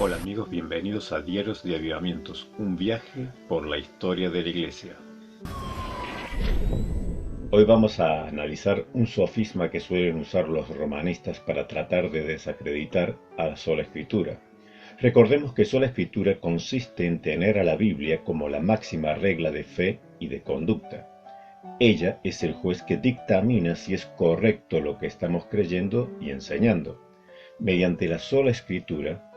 Hola amigos, bienvenidos a Diarios de Avivamientos, un viaje por la historia de la Iglesia. Hoy vamos a analizar un sofisma que suelen usar los romanistas para tratar de desacreditar a la sola Escritura. Recordemos que sola Escritura consiste en tener a la Biblia como la máxima regla de fe y de conducta. Ella es el juez que dictamina si es correcto lo que estamos creyendo y enseñando. Mediante la sola Escritura,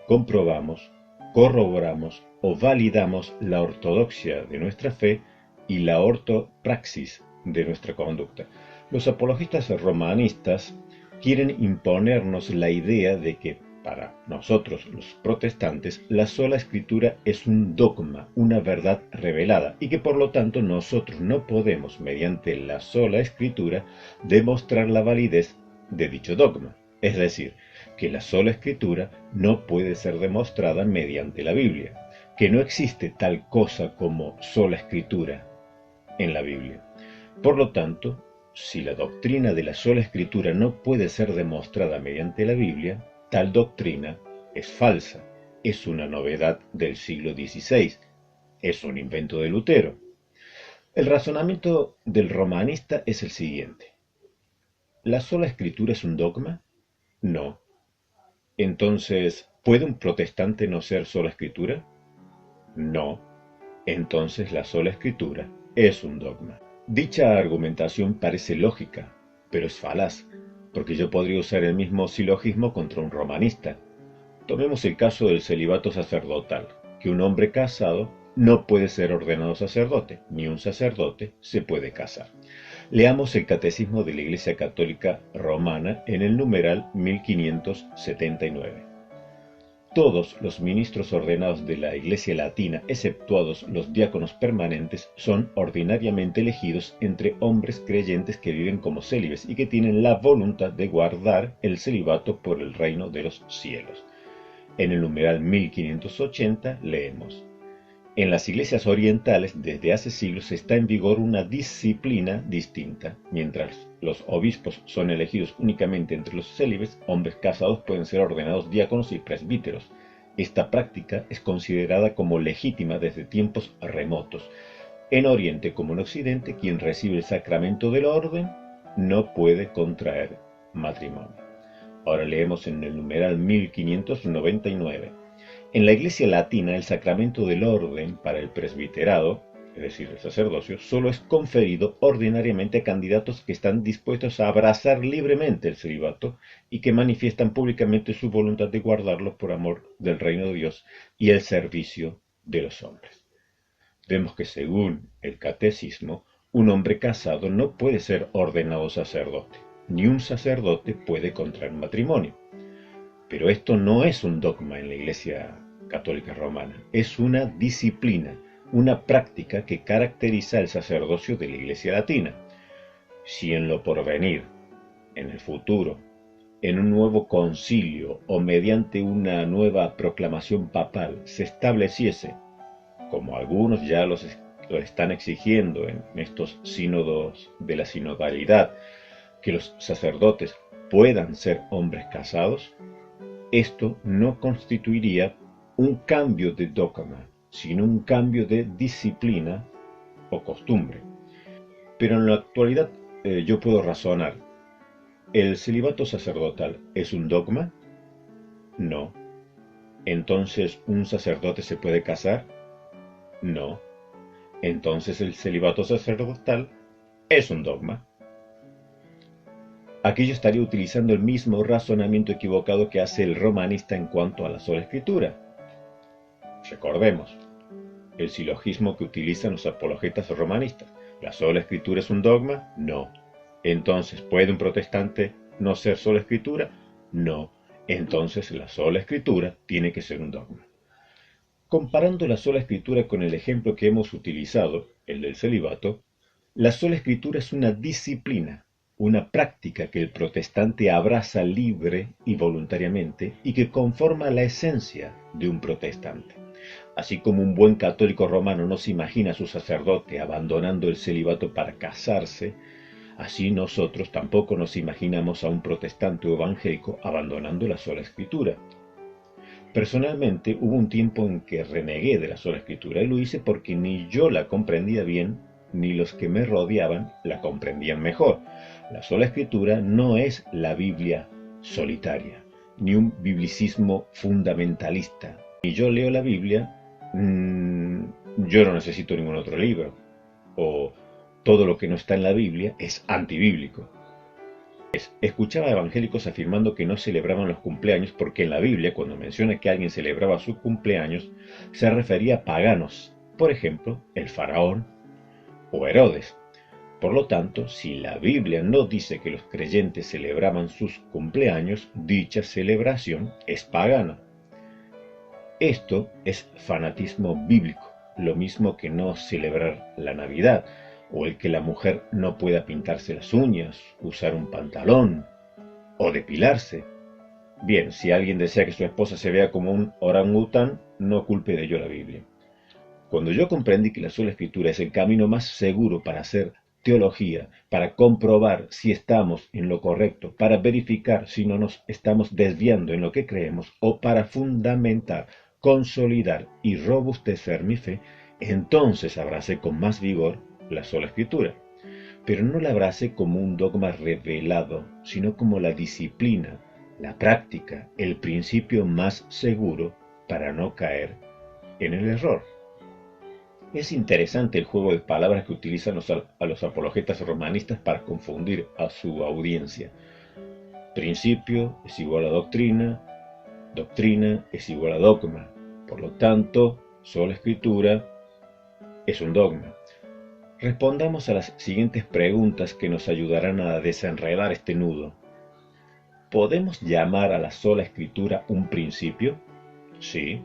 comprobamos, corroboramos o validamos la ortodoxia de nuestra fe y la ortopraxis de nuestra conducta. Los apologistas romanistas quieren imponernos la idea de que para nosotros, los protestantes, la sola Escritura es un dogma, una verdad revelada, y que por lo tanto nosotros no podemos, mediante la sola Escritura, demostrar la validez de dicho dogma. Es decir, que la sola Escritura no puede ser demostrada mediante la Biblia, que no existe tal cosa como sola Escritura en la Biblia. Por lo tanto, si la doctrina de la sola Escritura no puede ser demostrada mediante la Biblia, tal doctrina es falsa, es una novedad del siglo XVI, es un invento de Lutero. El razonamiento del romanista es el siguiente: ¿la sola Escritura es un dogma? No. Entonces, ¿puede un protestante no ser sola Escritura? No. Entonces la sola Escritura es un dogma. Dicha argumentación parece lógica, pero es falaz, porque yo podría usar el mismo silogismo contra un romanista. Tomemos el caso del celibato sacerdotal, que un hombre casado no puede ser ordenado sacerdote, ni un sacerdote se puede casar. Leamos el Catecismo de la Iglesia Católica Romana en el numeral 1579. Todos los ministros ordenados de la Iglesia Latina, exceptuados los diáconos permanentes, son ordinariamente elegidos entre hombres creyentes que viven como célibes y que tienen la voluntad de guardar el celibato por el reino de los cielos. En el numeral 1580 leemos: en las iglesias orientales desde hace siglos está en vigor una disciplina distinta. Mientras los obispos son elegidos únicamente entre los célibes, hombres casados pueden ser ordenados diáconos y presbíteros. Esta práctica es considerada como legítima desde tiempos remotos. En Oriente como en Occidente, quien recibe el sacramento del orden no puede contraer matrimonio. Ahora leemos en el numeral 1599. En la Iglesia Latina, el sacramento del orden para el presbiterado, es decir, el sacerdocio, solo es conferido ordinariamente a candidatos que están dispuestos a abrazar libremente el celibato y que manifiestan públicamente su voluntad de guardarlo por amor del reino de Dios y el servicio de los hombres. Vemos que según el catecismo, un hombre casado no puede ser ordenado sacerdote, ni un sacerdote puede contraer matrimonio. Pero esto no es un dogma en la Iglesia Católica Romana, es una disciplina, una práctica que caracteriza el sacerdocio de la Iglesia Latina. Si en lo porvenir, en el futuro, en un nuevo concilio o mediante una nueva proclamación papal se estableciese, como algunos ya lo están exigiendo en estos sínodos de la sinodalidad, que los sacerdotes puedan ser hombres casados, esto no constituiría un cambio de dogma, sino un cambio de disciplina o costumbre. Pero en la actualidad yo puedo razonar: ¿el celibato sacerdotal es un dogma? No. ¿Entonces un sacerdote se puede casar? No. Entonces el celibato sacerdotal es un dogma. Aquí yo estaría utilizando el mismo razonamiento equivocado que hace el romanista en cuanto a la sola Escritura. Recordemos el silogismo que utilizan los apologetas romanistas: ¿la sola Escritura es un dogma? No. Entonces, ¿puede un protestante no ser sola Escritura? No. Entonces la sola Escritura tiene que ser un dogma. Comparando la sola Escritura con el ejemplo que hemos utilizado, el del celibato, la sola Escritura es una disciplina, una práctica que el protestante abraza libre y voluntariamente y que conforma la esencia de un protestante. Así como un buen católico romano no se imagina a su sacerdote abandonando el celibato para casarse, así nosotros tampoco nos imaginamos a un protestante o evangélico abandonando la sola Escritura. Personalmente, hubo un tiempo en que renegué de la sola escritura y lo hice porque ni yo la comprendía bien, ni los que me rodeaban la comprendían mejor. La sola escritura no es la Biblia solitaria, ni un biblicismo fundamentalista. Y yo leo la Biblia, yo no necesito ningún otro libro, o todo lo que no está en la Biblia es antibíblico. Escuchaba a evangélicos afirmando que no celebraban los cumpleaños porque en la Biblia, cuando menciona que alguien celebraba su cumpleaños, se refería a paganos, por ejemplo, el faraón o Herodes. Por lo tanto, si la Biblia no dice que los creyentes celebraban sus cumpleaños, dicha celebración es pagana. Esto es fanatismo bíblico, lo mismo que no celebrar la Navidad, o el que la mujer no pueda pintarse las uñas, usar un pantalón, o depilarse. Bien, si alguien desea que su esposa se vea como un orangután, no culpe de ello la Biblia. Cuando yo comprendí que la sola escritura es el camino más seguro para hacer teología, para comprobar si estamos en lo correcto, para verificar si no nos estamos desviando en lo que creemos, o para fundamentar, consolidar y robustecer mi fe, entonces abracé con más vigor la sola escritura. Pero no la abracé como un dogma revelado, sino como la disciplina, la práctica, el principio más seguro para no caer en el error. Es interesante el juego de palabras que utilizan a los apologetas romanistas para confundir a su audiencia. Principio es igual a doctrina, doctrina es igual a dogma. Por lo tanto, sola escritura es un dogma. Respondamos a las siguientes preguntas que nos ayudarán a desenredar este nudo. ¿Podemos llamar a la sola escritura un principio? Sí.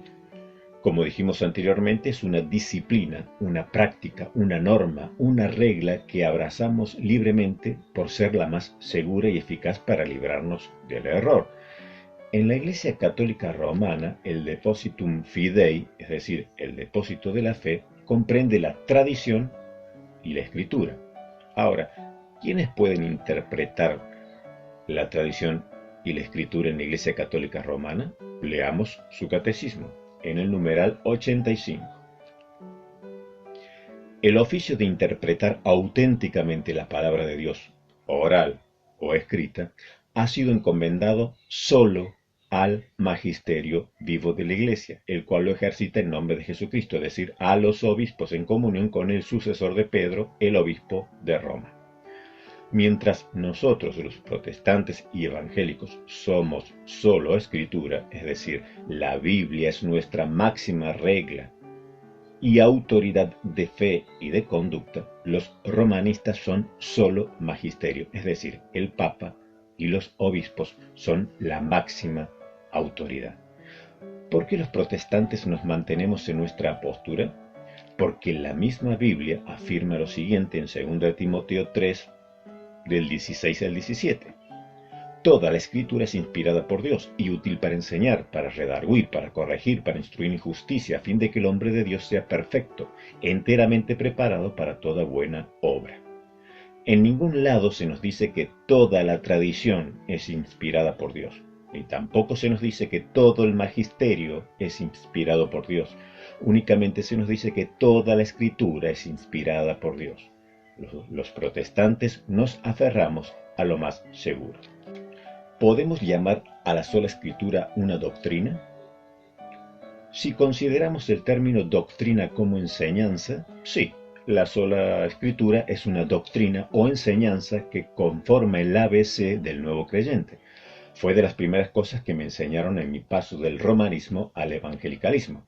Como dijimos anteriormente, es una disciplina, una práctica, una norma, una regla que abrazamos libremente por ser la más segura y eficaz para librarnos del error. En la Iglesia Católica Romana, el depositum fidei, es decir, el depósito de la fe, comprende la tradición y la escritura. Ahora, ¿quiénes pueden interpretar la tradición y la escritura en la Iglesia Católica Romana? Leamos su catecismo, en el numeral 85. El oficio de interpretar auténticamente la palabra de Dios, oral o escrita, ha sido encomendado solo al magisterio vivo de la Iglesia, el cual lo ejercita en nombre de Jesucristo, es decir, a los obispos en comunión con el sucesor de Pedro, el obispo de Roma. Mientras nosotros, los protestantes y evangélicos, somos solo escritura, es decir, la Biblia es nuestra máxima regla y autoridad de fe y de conducta, los romanistas son solo magisterio, es decir, el Papa y los obispos son la máxima autoridad. ¿Por qué los protestantes nos mantenemos en nuestra postura? Porque la misma Biblia afirma lo siguiente en 2 Timoteo 3, del 16 al 17. Toda la escritura es inspirada por Dios y útil para enseñar, para redarguir, para corregir, para instruir en justicia, a fin de que el hombre de Dios sea perfecto, enteramente preparado para toda buena obra. En ningún lado se nos dice que toda la tradición es inspirada por Dios, ni tampoco se nos dice que todo el magisterio es inspirado por Dios. Únicamente se nos dice que toda la escritura es inspirada por Dios. Los protestantes nos aferramos a lo más seguro. ¿Podemos llamar a la sola escritura una doctrina? Si consideramos el término doctrina como enseñanza, sí, la sola escritura es una doctrina o enseñanza que conforma el ABC del nuevo creyente. Fue de las primeras cosas que me enseñaron en mi paso del romanismo al evangelicalismo.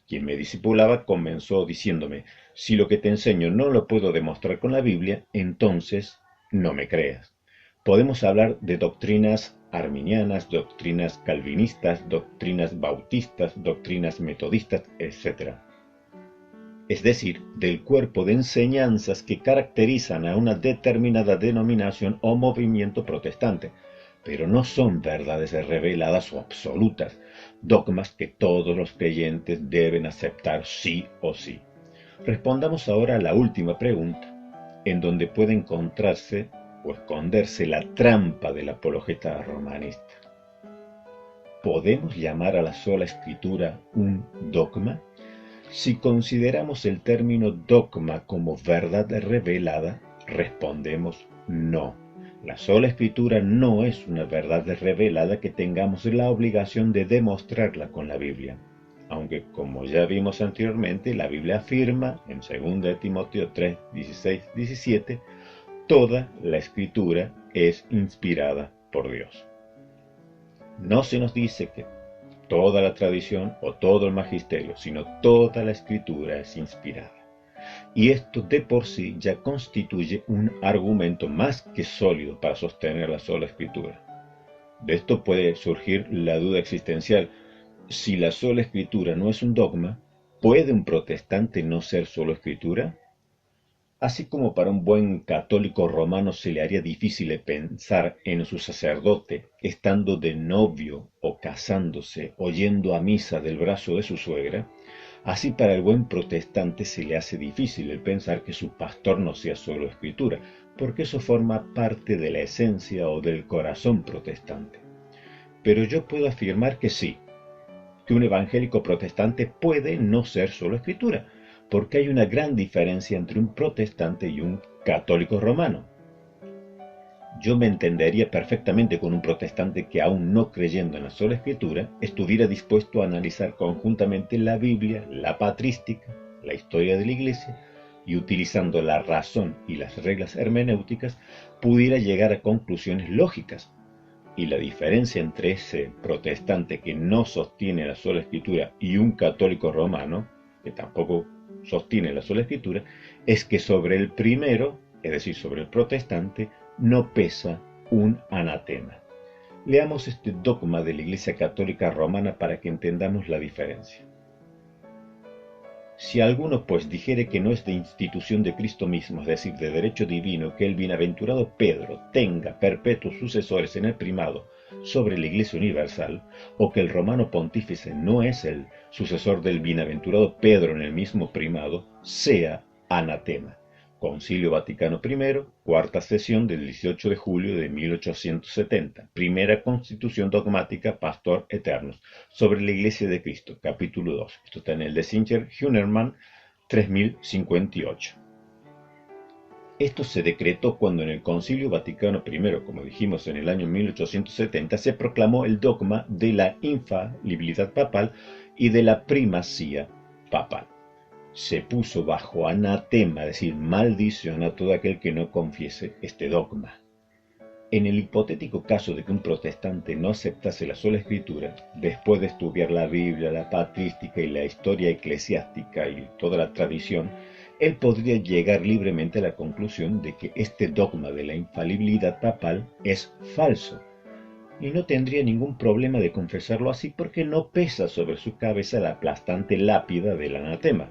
Quien me discipulaba comenzó diciéndome: si lo que te enseño no lo puedo demostrar con la Biblia, entonces no me creas. Podemos hablar de doctrinas arminianas, doctrinas calvinistas, doctrinas bautistas, doctrinas metodistas, etc. Es decir, del cuerpo de enseñanzas que caracterizan a una determinada denominación o movimiento protestante, pero no son verdades reveladas o absolutas, dogmas que todos los creyentes deben aceptar sí o sí. Respondamos ahora a la última pregunta, en donde puede encontrarse o esconderse la trampa del apologeta romanista. ¿podemos llamar a la sola escritura un dogma? Si consideramos el término dogma como verdad revelada, respondemos no. La sola escritura no es una verdad revelada que tengamos la obligación de demostrarla con la Biblia. Aunque, como ya vimos anteriormente, la Biblia afirma en 2 Timoteo 3, 16, 17, toda la escritura es inspirada por Dios. No se nos dice que toda la tradición o todo el magisterio, sino toda la escritura es inspirada. Y esto de por sí ya constituye un argumento más que sólido para sostener la sola escritura. De esto puede surgir la duda existencial. Si la sola escritura no es un dogma, ¿puede un protestante no ser solo escritura? Así como para un buen católico romano se le haría difícil pensar en su sacerdote estando de novio o casándose o yendo a misa del brazo de su suegra, así para el buen protestante se le hace difícil el pensar que su pastor no sea solo escritura, porque eso forma parte de la esencia o del corazón protestante. Pero yo puedo afirmar que sí, que un evangélico protestante puede no ser solo escritura, porque hay una gran diferencia entre un protestante y un católico romano. Yo me entendería perfectamente con un protestante que, aún no creyendo en la sola escritura, estuviera dispuesto a analizar conjuntamente la Biblia, la patrística, la historia de la Iglesia, y utilizando la razón y las reglas hermenéuticas, pudiera llegar a conclusiones lógicas. Y la diferencia entre ese protestante que no sostiene la sola escritura y un católico romano, que tampoco sostiene la sola escritura, es que sobre el primero, es decir, sobre el protestante, no pesa un anatema. Leamos este dogma de la Iglesia Católica Romana para que entendamos la diferencia. Si alguno pues dijere que no es de institución de Cristo mismo, es decir, de derecho divino, que el bienaventurado Pedro tenga perpetuos sucesores en el primado sobre la Iglesia universal, o que el romano pontífice no es el sucesor del bienaventurado Pedro en el mismo primado, sea anatema. Concilio Vaticano I, cuarta sesión del 18 de julio de 1870, primera constitución dogmática Pastor Eternus, sobre la Iglesia de Cristo, capítulo 2. Esto está en el de Singer-Hünermann 3058. Esto se decretó cuando en el Concilio Vaticano I, como dijimos en el año 1870, se proclamó el dogma de la infalibilidad papal y de la primacía papal. Se puso bajo anatema, es decir, maldición a todo aquel que no confiese este dogma. En el hipotético caso de que un protestante no aceptase la sola escritura, después de estudiar la Biblia, la patrística y la historia eclesiástica y toda la tradición, él podría llegar libremente a la conclusión de que este dogma de la infalibilidad papal es falso, y no tendría ningún problema de confesarlo así porque no pesa sobre su cabeza la aplastante lápida del anatema.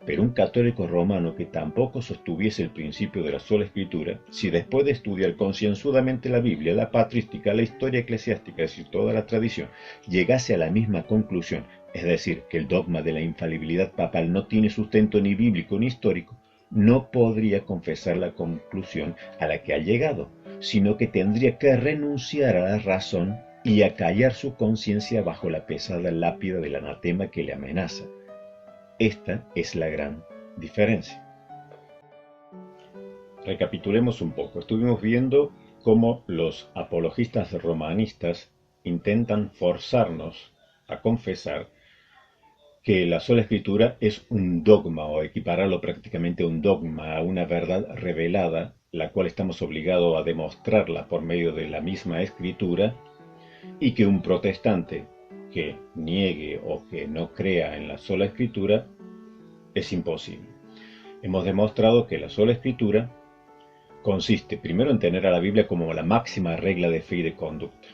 Pero un católico romano que tampoco sostuviese el principio de la sola escritura, si después de estudiar concienzudamente la Biblia, la patrística, la historia eclesiástica, es decir, toda la tradición, llegase a la misma conclusión, es decir, que el dogma de la infalibilidad papal no tiene sustento ni bíblico ni histórico, no podría confesar la conclusión a la que ha llegado, sino que tendría que renunciar a la razón y acallar su conciencia bajo la pesada lápida del anatema que le amenaza. Esta es la gran diferencia. Recapitulemos un poco. Estuvimos viendo cómo los apologistas romanistas intentan forzarnos a confesar que la sola escritura es un dogma, o equipararlo prácticamente a un dogma, a una verdad revelada, la cual estamos obligados a demostrarla por medio de la misma escritura, y que un protestante que niegue o que no crea en la sola escritura es imposible. Hemos demostrado que la sola escritura consiste primero en tener a la Biblia como la máxima regla de fe y de conducta,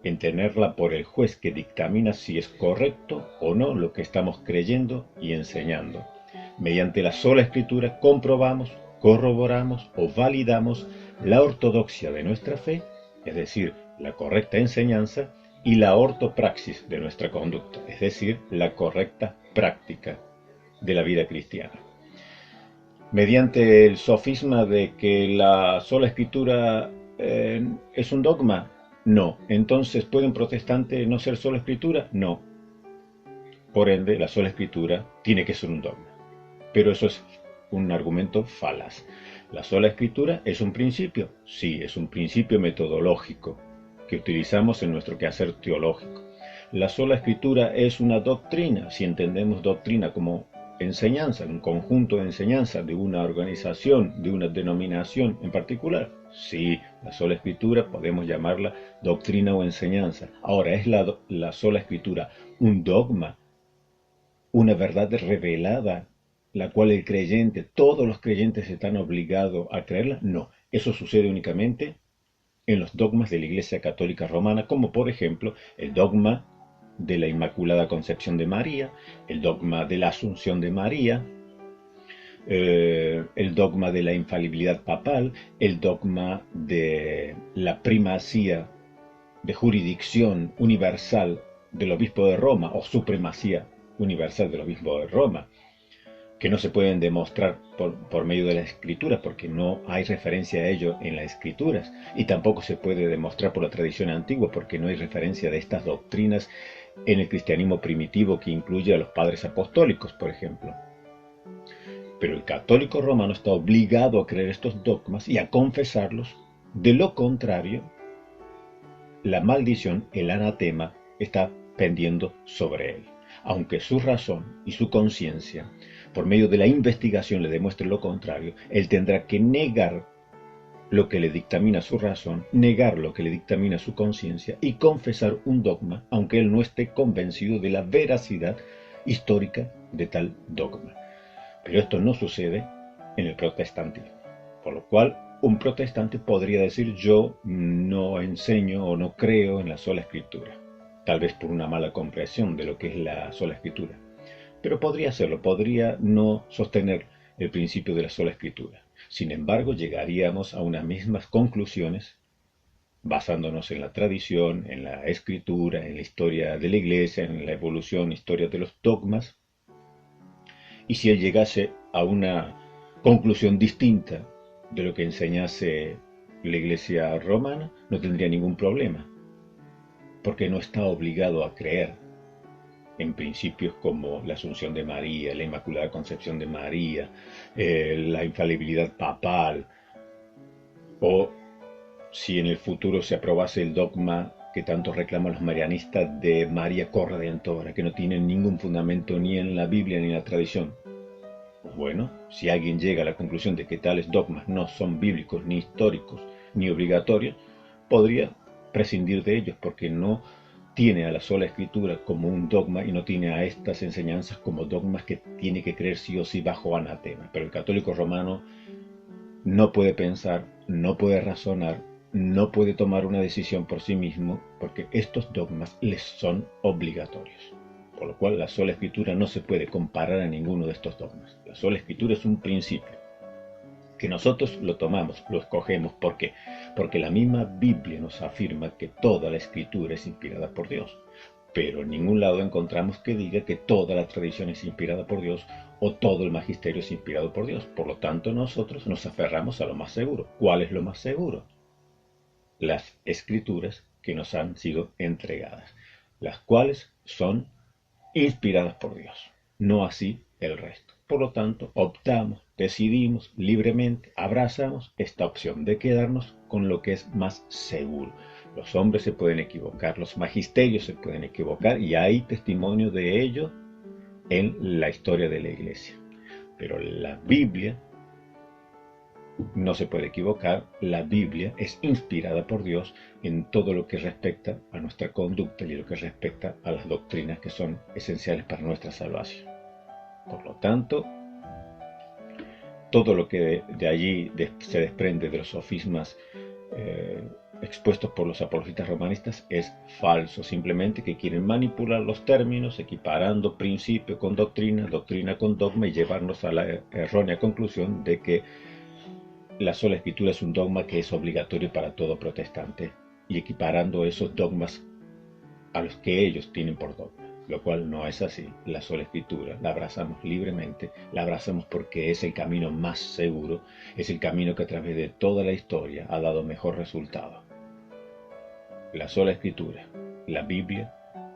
en tenerla por el juez que dictamina si es correcto o no lo que estamos creyendo y enseñando. Mediante la sola escritura comprobamos, corroboramos o validamos la ortodoxia de nuestra fe, es decir, la correcta enseñanza, y la ortopraxis de nuestra conducta, es decir, la correcta práctica de la vida cristiana. Mediante el sofisma de que la sola escritura es un dogma, No. Entonces, ¿puede un protestante no ser sola escritura? No. Por ende, la sola escritura tiene que ser un dogma. Pero eso es un argumento falaz. ¿La sola escritura es un principio? Sí, es un principio metodológico que utilizamos en nuestro quehacer teológico. ¿La sola escritura es una doctrina? Si entendemos doctrina como enseñanza, un conjunto de enseñanza de una organización, de una denominación en particular. Sí, la sola escritura podemos llamarla doctrina o enseñanza. Ahora, ¿es la sola escritura un dogma, una verdad revelada, la cual el creyente, todos los creyentes están obligados a creerla? No, eso sucede únicamente en los dogmas de la Iglesia Católica Romana, como por ejemplo el dogma de la Inmaculada Concepción de María, el dogma de la Asunción de María, el dogma de la infalibilidad papal, el dogma de la primacía de jurisdicción universal del obispo de Roma o supremacía universal del obispo de Roma, que no se pueden demostrar por medio de las escrituras, porque no hay referencia a ello en las escrituras, y tampoco se puede demostrar por la tradición antigua, porque no hay referencia de estas doctrinas en el cristianismo primitivo que incluye a los padres apostólicos, por ejemplo. Pero el católico romano está obligado a creer estos dogmas y a confesarlos. De lo contrario, la maldición, el anatema, está pendiendo sobre él. Aunque su razón y su conciencia, por medio de la investigación, le demuestre lo contrario, él tendrá que negar lo que le dictamina su razón, negar lo que le dictamina su conciencia y confesar un dogma, aunque él no esté convencido de la veracidad histórica de tal dogma. Pero esto no sucede en el protestantismo, por lo cual un protestante podría decir: yo no enseño o no creo en la sola escritura, tal vez por una mala comprensión de lo que es la sola escritura, pero podría hacerlo, podría no sostener el principio de la sola escritura. Sin embargo, llegaríamos a unas mismas conclusiones basándonos en la tradición, en la escritura, en la historia de la iglesia, en la evolución, historia de los dogmas. Y si él llegase a una conclusión distinta de lo que enseñase la iglesia romana, no tendría ningún problema, porque no está obligado a creer en principios como la Asunción de María, la Inmaculada Concepción de María, la infalibilidad papal, o si en el futuro se aprobase el dogma que tanto reclaman los marianistas de María Corredentora, que no tienen ningún fundamento ni en la Biblia ni en la tradición. Pues bueno, si alguien llega a la conclusión de que tales dogmas no son bíblicos, ni históricos, ni obligatorios, podría prescindir de ellos, porque no tiene a la sola escritura como un dogma y no tiene a estas enseñanzas como dogmas que tiene que creer sí o sí bajo anatema. Pero el católico romano no puede pensar, no puede razonar, no puede tomar una decisión por sí mismo, porque estos dogmas les son obligatorios. Por lo cual la sola escritura no se puede comparar a ninguno de estos dogmas. La sola escritura es un principio que nosotros lo tomamos, lo escogemos. ¿Por qué? Porque la misma Biblia nos afirma que toda la escritura es inspirada por Dios. Pero en ningún lado encontramos que diga que toda la tradición es inspirada por Dios o todo el magisterio es inspirado por Dios. Por lo tanto, nosotros nos aferramos a lo más seguro. ¿Cuál es lo más seguro? Las escrituras que nos han sido entregadas, las cuales son inspiradas por Dios, no así el resto. Por lo tanto, optamos, decidimos libremente, abrazamos esta opción de quedarnos con lo que es más seguro. Los hombres se pueden equivocar, los magisterios se pueden equivocar, y hay testimonio de ello en la historia de la Iglesia. Pero la Biblia no se puede equivocar. La Biblia es inspirada por Dios en todo lo que respecta a nuestra conducta y lo que respecta a las doctrinas que son esenciales para nuestra salvación. Por lo tanto, todo lo que de allí se desprende de los sofismas expuestos por los apologistas romanistas es falso, simplemente que quieren manipular los términos, equiparando principio con doctrina, doctrina con dogma, y llevarnos a la errónea conclusión de que la sola escritura es un dogma que es obligatorio para todo protestante, y equiparando esos dogmas a los que ellos tienen por dogma, lo cual no es así. La sola escritura la abrazamos libremente, la abrazamos porque es el camino más seguro, es el camino que a través de toda la historia ha dado mejor resultado. La sola Escritura, la Biblia,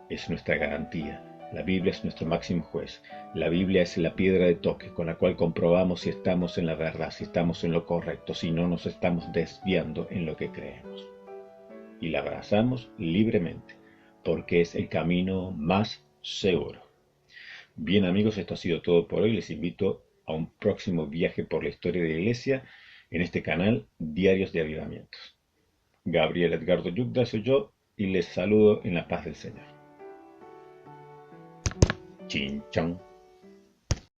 es nuestra garantía. La Biblia es nuestro máximo juez. La Biblia es la piedra de toque con la cual comprobamos si estamos en la verdad, si estamos en lo correcto, si no nos estamos desviando en lo que creemos. Y la abrazamos libremente, porque es el camino más seguro. Bien amigos, esto ha sido todo por hoy. Les invito a un próximo viaje por la historia de la Iglesia en este canal Diarios de Avivamientos. Gabriel Edgardo Yugda soy yo y les saludo en la paz del Señor. Chin chon.